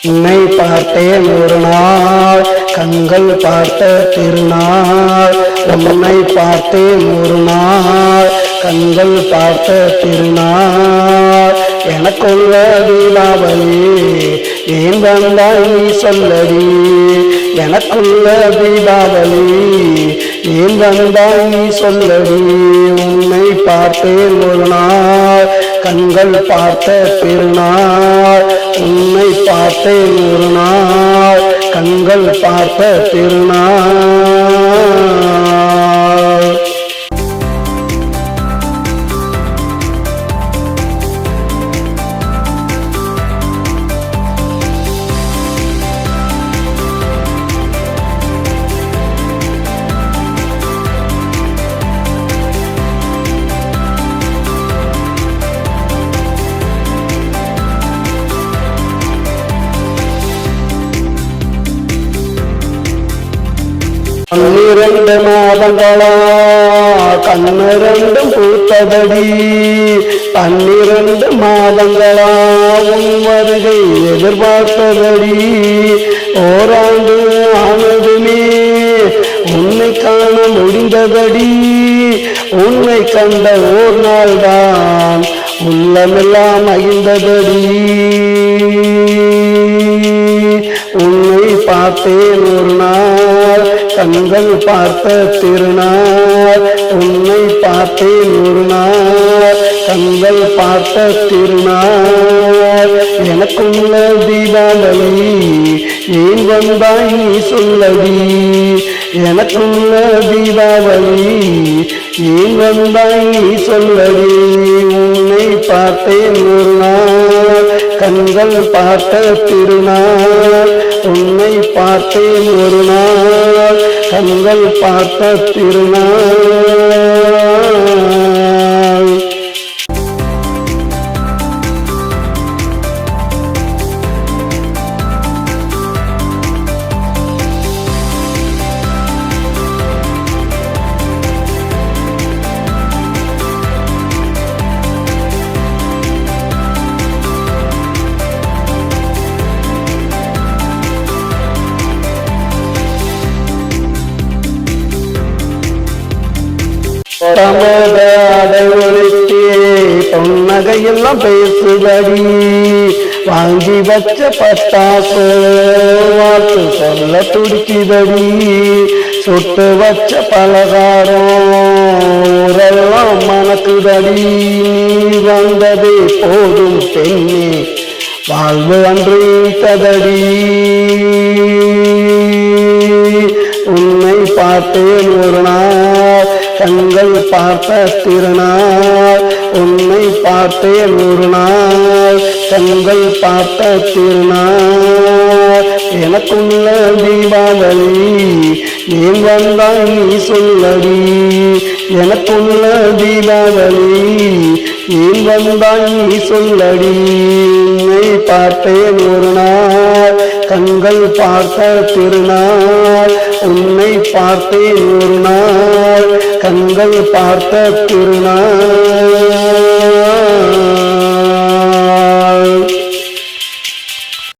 உன்னை பார்த்தேன் ஒரு நாள் கண்கள் பார்த்த திருநாள். உன்னை பார்த்தேன் ஒரு நாள் கண்கள் பார்த்த திருநாள். எனக்குள்ள தீபாவளி ஏன் வந்தாய் நீ சொல்லடி. எனக்குள்ள தீபாவளி ஏன் வந்தாய் நீ சொல்லடி. உன்னை பார்த்தேன் ஒரு நாள் கண்கள் பார்த்த திருநாள். உன்னை பார்த்தேன் ஒரு நாள் கண்கள் பார்த்த திருநாள். பன்னிரண்டு மாதங்களா கண்ணிரண்டும் பூத்ததடி. 12 மாதங்களா உன் வருகை எதிர்பார்த்ததடி. ஓராண்டு ஆனதுமே உன்னை காண முடிந்ததடி. உன்னை கண்ட ஓர் நாள் தான் உள்ளமெல்லாம் மகிழ்ந்ததடி. உன்னை பார்த்தேன் ஒரு நாள் கண்கள் பார்த்த திருநாள். உன்னை பார்த்தேன் ஒரு நாள் கண்கள் பார்த்த திருநாள். எனக்குள்ள தீபாவளி ஏன் வந்தாய் நீ சொல்லடி. எனக்குள்ள தீபாவளி ஏன் வந்தாய் நீ சொல்லடி. உன்னை பார்த்தேன் ஒரு நாள் கண்கள் பார்த்த திருநாள். உன்னை பார்த்தேன் ஒரு நாள் கண்கள் பார்த்த திருநாள். தமத அடைவொழித்தே பொன்னகையெல்லாம் பேசுதடி. வாங்கி வச்ச பட்டாசு வாழ்த்து சொல்ல துடிக்குதடி. சுட்டு வச்ச பலகாரம் ஊரெல்லாம் மணக்குதடி. நீ வந்ததே போதும் பெண்ணே வாழ்வு அன்று ததடி. உன்னை பார்த்தேன் ஒரு நாள் கண்கள் பார்த்த திருநாள். உன்னை பார்த்தேன் ஒரு நாள் கண்கள் பார்த்த திருநாள். எனக்குள்ள தீபாவளி ஏன் வந்தாய் நீ சொல்லடி. எனக்குள்ள தீபாவளி ஏன் வந்தாய் நீ சொல்லடி. உன்னை பார்த்தேன் ஒரு நாள் கண்கள் பார்த்த திருநாள். உன்னை பார்த்தேன் ஒரு நாள் கண்கள் பார்த்த திருநாள்.